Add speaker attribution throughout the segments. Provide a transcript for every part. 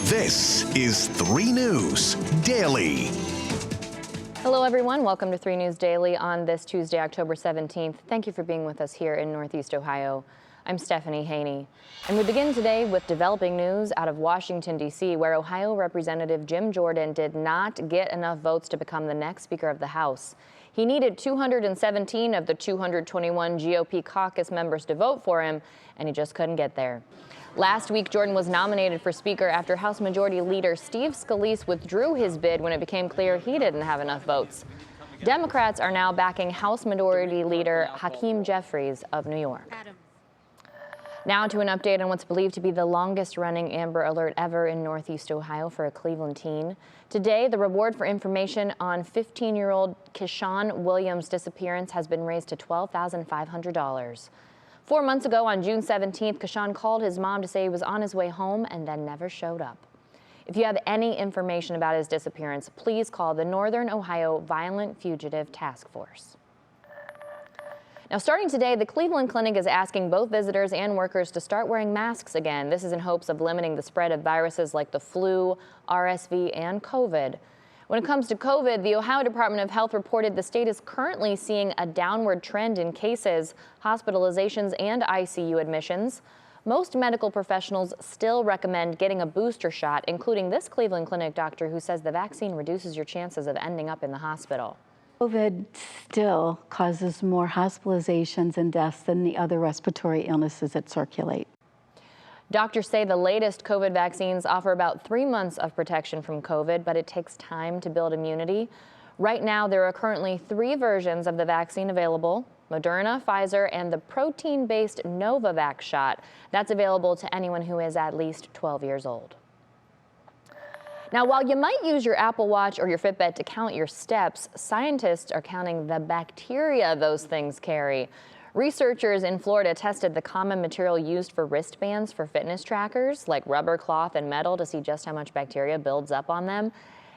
Speaker 1: This is 3 News Daily.
Speaker 2: Hello everyone, welcome to 3 News Daily on this Tuesday, October 17th. Thank you for being with us here in Northeast Ohio. I'm Stephanie Haney. And we begin today with developing news out of Washington, D.C., where Ohio Representative Jim Jordan did not get enough votes to become the next Speaker of the House. He needed 217 of the 221 GOP caucus members to vote for him, and he just couldn't get there. Last week, Jordan was nominated for Speaker after House Majority Leader Steve Scalise withdrew his bid when it became clear he didn't have enough votes. Democrats are now backing House Majority Leader Hakeem Jeffries of New York. Now to an update on what's believed to be the longest-running Amber Alert ever in Northeast Ohio for a Cleveland teen. Today, the reward for information on 15-year-old Keshaun Williams' disappearance has been raised to $12,500. 4 months ago, on June 17th, Keshaun called his mom to say he was on his way home and then never showed up. If you have any information about his disappearance, please call the Northern Ohio Violent Fugitive Task Force. Now, starting today, the Cleveland Clinic is asking both visitors and workers to start wearing masks again. This is in hopes of limiting the spread of viruses like the flu, RSV, and COVID. When it comes to COVID, the Ohio Department of Health reported the state is currently seeing a downward trend in cases, hospitalizations, and ICU admissions. Most medical professionals still recommend getting a booster shot, including this Cleveland Clinic doctor who says the vaccine reduces your chances of ending up in the hospital.
Speaker 3: COVID still causes more hospitalizations and deaths than the other respiratory illnesses that circulate.
Speaker 2: Doctors say the latest COVID vaccines offer about 3 months of protection from COVID, but it takes time to build immunity. Right now, there are currently 3 versions of the vaccine available: Moderna, Pfizer, and the protein-based Novavax shot. That's available to anyone who is at least 12 years old. Now, while you might use your Apple Watch or your Fitbit to count your steps, scientists are counting the bacteria those things carry. Researchers in Florida tested the common material used for wristbands for fitness trackers, like rubber, cloth, and metal, to see just how much bacteria builds up on them.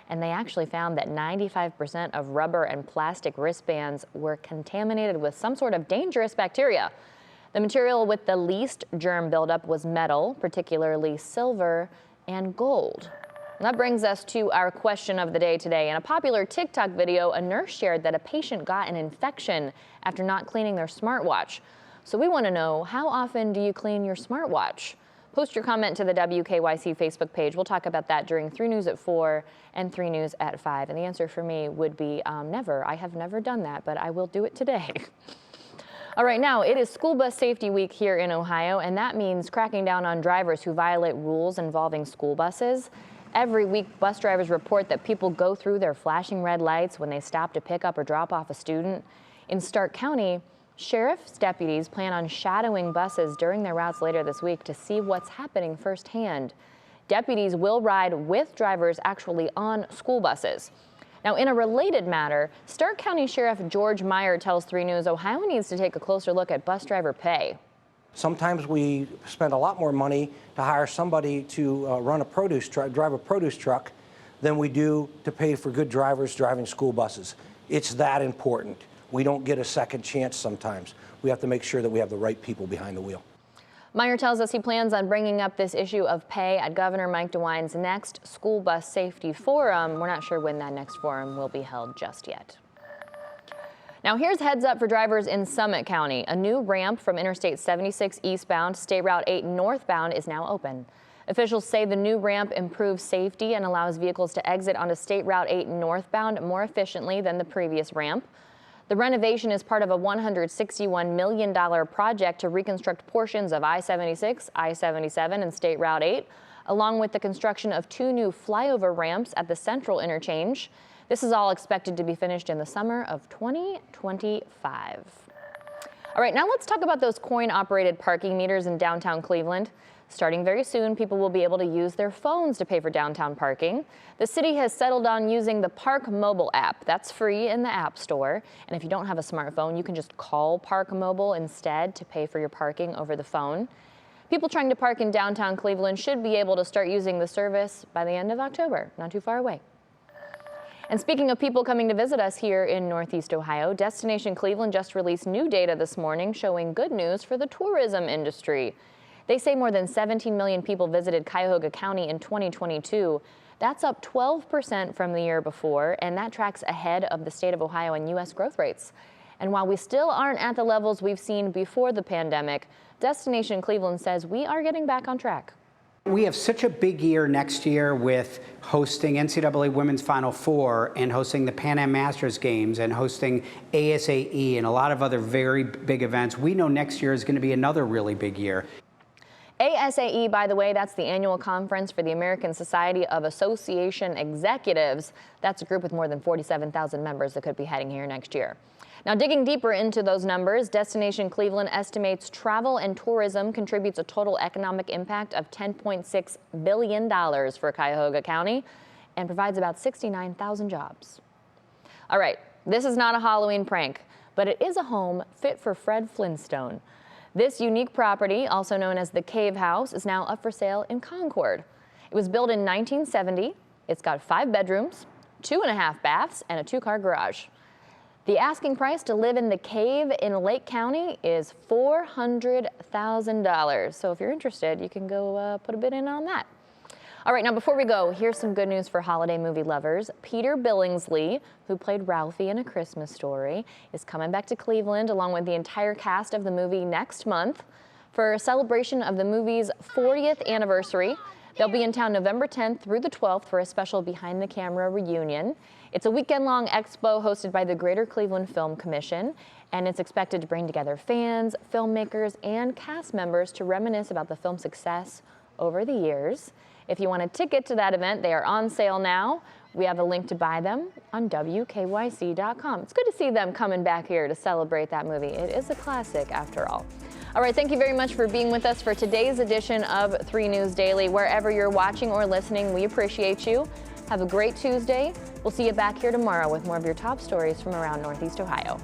Speaker 2: And they actually found that 95% of rubber and plastic wristbands were contaminated with some sort of dangerous bacteria. The material with the least germ buildup was metal, particularly silver and gold. And that brings us to our question of the day today. In a popular TikTok video, a nurse shared that a patient got an infection after not cleaning their smartwatch. So we want to know, how often do you clean your smartwatch? Post your comment to the WKYC Facebook page. We'll talk about that during 3 News at 4 and 3 News at 5. And the answer for me would be never. I have never done that, but I will do it today. All right, now it is School Bus Safety Week here in Ohio, and that means cracking down on drivers who violate rules involving school buses. Every week, bus drivers report that people go through their flashing red lights when they stop to pick up or drop off a student. In Stark County, sheriff's deputies plan on shadowing buses during their routes later this week to see what's happening firsthand. Deputies will ride with drivers actually on school buses. Now, in a related matter, Stark County Sheriff George Meyer tells 3 News Ohio needs to take a closer look at bus driver pay.
Speaker 4: Sometimes we spend a lot more money to hire somebody to drive a produce truck than we do to pay for good drivers driving school buses. It's that important. We don't get a second chance sometimes. We have to make sure that we have the right people behind the wheel.
Speaker 2: Meyer tells us he plans on bringing up this issue of pay at Governor Mike DeWine's next School Bus Safety Forum. We're not sure when that next forum will be held just yet. Now, here's heads up for drivers in Summit County. A new ramp from Interstate 76 eastbound to State Route 8 northbound is now open. Officials say the new ramp improves safety and allows vehicles to exit onto State Route 8 northbound more efficiently than the previous ramp. The renovation is part of a $161 million project to reconstruct portions of I-76, I-77, and State Route 8, along with the construction of 2 new flyover ramps at the Central Interchange. This is all expected to be finished in the summer of 2025. All right, now let's talk about those coin-operated parking meters in downtown Cleveland. Starting very soon, people will be able to use their phones to pay for downtown parking. The city has settled on using the Park Mobile app. That's free in the App Store. And if you don't have a smartphone, you can just call Park Mobile instead to pay for your parking over the phone. People trying to park in downtown Cleveland should be able to start using the service by the end of October, not too far away. And speaking of people coming to visit us here in Northeast Ohio, Destination Cleveland just released new data this morning showing good news for the tourism industry. They say more than 17 million people visited Cuyahoga County in 2022. That's up 12% from the year before, and that tracks ahead of the state of Ohio and U.S. growth rates. And while we still aren't at the levels we've seen before the pandemic, Destination Cleveland says we are getting back on track.
Speaker 5: We have such a big year next year with hosting NCAA Women's Final Four and hosting the Pan Am Masters Games and hosting ASAE and a lot of other very big events. We know next year is going to be another really big year.
Speaker 2: ASAE, by the way, that's the annual conference for the American Society of Association Executives. That's a group with more than 47,000 members that could be heading here next year. Now, digging deeper into those numbers, Destination Cleveland estimates travel and tourism contributes a total economic impact of $10.6 billion for Cuyahoga County and provides about 69,000 jobs. All right, this is not a Halloween prank, but it is a home fit for Fred Flintstone. This unique property, also known as the Cave House, is now up for sale in Concord. It was built in 1970. It's got 5 bedrooms, 2.5 baths, and a 2-car garage. The asking price to live in the Cave in Lake County is $400,000. So if you're interested, you can go put a bid in on that. All right, now before we go, here's some good news for holiday movie lovers. Peter Billingsley, who played Ralphie in A Christmas Story, is coming back to Cleveland along with the entire cast of the movie next month for a celebration of the movie's 40th anniversary. They'll be in town November 10th through the 12th for a special behind-the-camera reunion. It's a weekend-long expo hosted by the Greater Cleveland Film Commission, and it's expected to bring together fans, filmmakers, and cast members to reminisce about the film's success over the years. If you want a ticket to that event, they are on sale now. We have a link to buy them on WKYC.com. It's good to see them coming back here to celebrate that movie. It is a classic after all. All right, thank you very much for being with us for today's edition of 3 News Daily. Wherever you're watching or listening, we appreciate you. Have a great Tuesday. We'll see you back here tomorrow with more of your top stories from around Northeast Ohio.